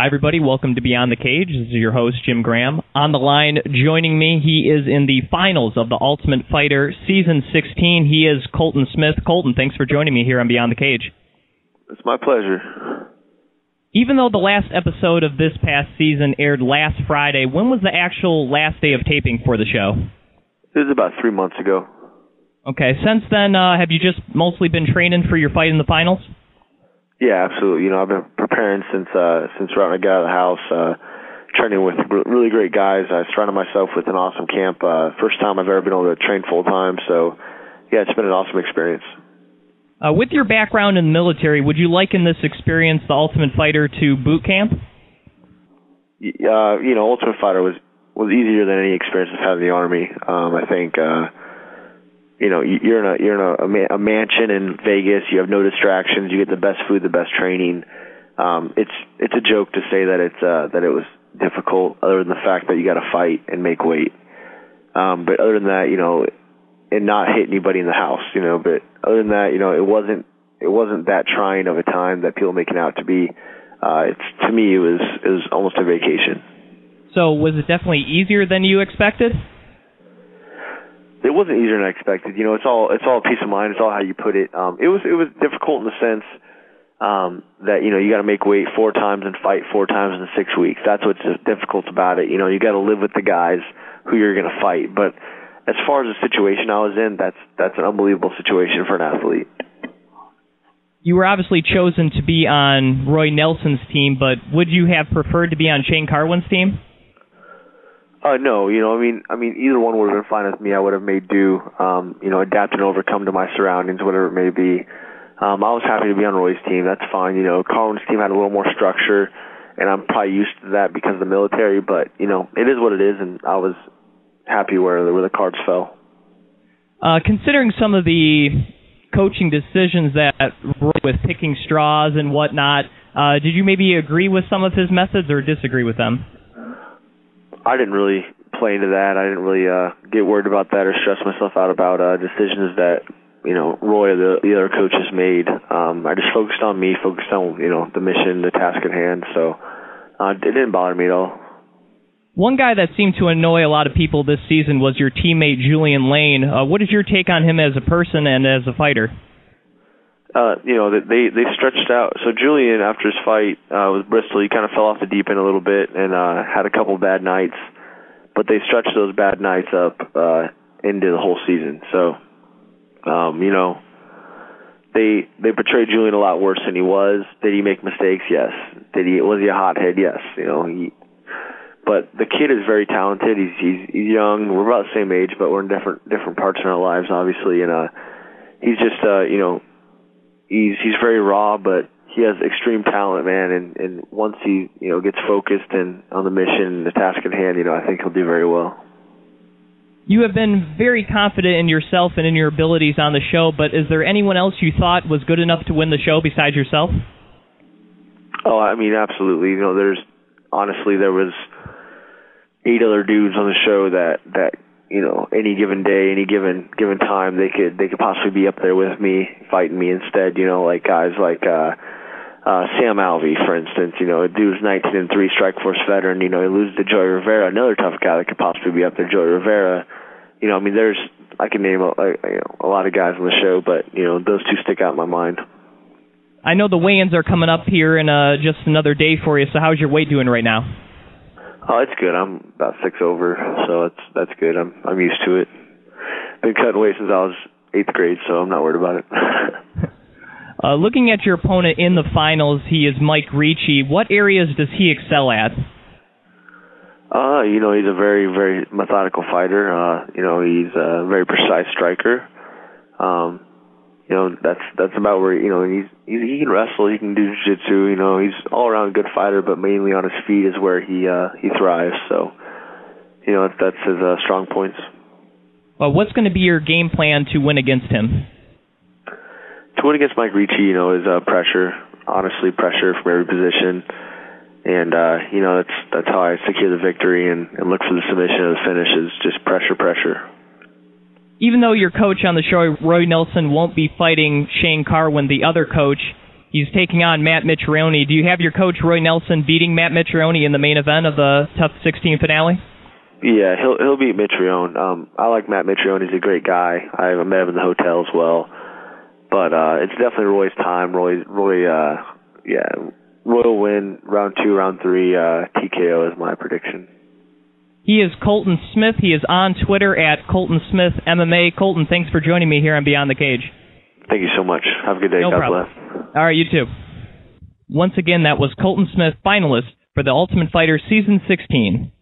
Hi, everybody. Welcome to Beyond the Cage. This is your host, Jim Graham. On the line, joining me, he is in the finals of the Ultimate Fighter Season 16. He is Colton Smith. Colton, thanks for joining me here on Beyond the Cage. It's my pleasure. Even though the last episode of this past season aired last Friday, when was the actual last day of taping for the show? It was about 3 months ago. Okay. Since then, have you just mostly been training for your fight in the finals? Yeah, absolutely. You know, I've been preparing since right when I got out of the house, training with really great guys. I surrounded myself with an awesome camp. First time I've ever been able to train full-time, so yeah, it's been an awesome experience. With your background in the military, would you liken this experience, the Ultimate Fighter, to boot camp? You know, Ultimate Fighter was easier than any experience I've had in the Army. I think, you know, you're in a mansion in Vegas. You have no distractions. You get the best food, the best training. It's a joke to say that that it was difficult, other than the fact that you got to fight and make weight. But other than that, you know, and not hit anybody in the house, you know. But other than that, you know, it wasn't that trying of a time that people make it out to be. To me, it was almost a vacation. So was it definitely easier than you expected? It wasn't easier than I expected. You know, it's all peace of mind. It's all how you put it. It was difficult in the sense that, you know, you got to make weight 4 times and fight 4 times in 6 weeks. That's what's difficult about it. You know, you got to live with the guys who you're going to fight. But as far as the situation I was in, that's an unbelievable situation for an athlete. You were obviously chosen to be on Roy Nelson's team, but would you have preferred to be on Shane Carwin's team? No, you know, I mean, either one would have been fine with me. I would have made do, you know, adapt and overcome to my surroundings, whatever it may be. I was happy to be on Roy's team. That's fine. You know, Carwin's team had a little more structure, and I'm probably used to that because of the military. But you know, it is what it is, and I was happy where the cards fell. Considering some of the coaching decisions that Roy with picking straws and whatnot, did you maybe agree with some of his methods or disagree with them? I didn't really play into that. I didn't really get worried about that or stress myself out about decisions that, you know, Roy or the other coaches made. I just focused on me, focused on, you know, the mission, the task at hand. So it didn't bother me at all. One guy that seemed to annoy a lot of people this season was your teammate Julian Lane. What is your take on him as a person and as a fighter? You know, they stretched out. So Julian, after his fight with Bristol, he kind of fell off the deep end a little bit and had a couple bad nights. But they stretched those bad nights up into the whole season. So, you know, they portrayed Julian a lot worse than he was. Did he make mistakes? Yes. Was he a hothead? Yes. You know, but the kid is very talented. He's young. We're about the same age, but we're in different parts in our lives, obviously. And he's just, you know, he's very raw, but he has extreme talent, man. And once he, you know, gets focused and on the mission, the task at hand, you know, I think he'll do very well. You have been very confident in yourself and in your abilities on the show, but is there anyone else you thought was good enough to win the show besides yourself? Oh, I mean, absolutely. You know, there was 8 other dudes on the show that you know, any given day, any given time, they could possibly be up there with me, fighting me instead. You know, like guys like Sam Alvey, for instance. You know, a dude's 19-3 Strikeforce veteran. You know, he loses to Joey Rivera, another tough guy that could possibly be up there. Joey Rivera. You know, I mean, I can name a lot of guys on the show, but you know, those 2 stick out in my mind. I know the weigh-ins are coming up here in just another day for you. So how's your weight doing right now? Oh, it's good. I'm about 6 over, so that's good. I'm used to it. Been cutting weight since I was 8th grade, so I'm not worried about it. Looking at your opponent in the finals, he is Mike Ricci. What areas does he excel at? You know, he's a very, very methodical fighter. You know, he's a very precise striker. You know, that's about where, you know, he can wrestle, he can do jiu-jitsu, you know, he's all-around good fighter, but mainly on his feet is where he thrives. So, you know, that's his strong points. Well, what's going to be your game plan to win against him? To win against Mike Ricci, you know, is pressure, honestly, pressure from every position. And, you know, that's how I secure the victory and look for the submission or the finish is just pressure. Even though your coach on the show, Roy Nelson, won't be fighting Shane Carwin, the other coach, He's taking on Matt Mitrione. Do you have your coach, Roy Nelson, beating Matt Mitrione in the main event of the TUF 16 finale? Yeah, he'll beat Mitrione. I like Matt Mitrione. He's a great guy. I met him in the hotel as well. But it's definitely Roy's time. Roy will win round 2, round 3. TKO is my prediction. He is Colton Smith. He is on Twitter at Colton Smith MMA. Colton, thanks for joining me here on Beyond the Cage. Thank you so much. Have a good day. No God problem. bless. All right, you too. Once again, that was Colton Smith, finalist for the Ultimate Fighter Season 16.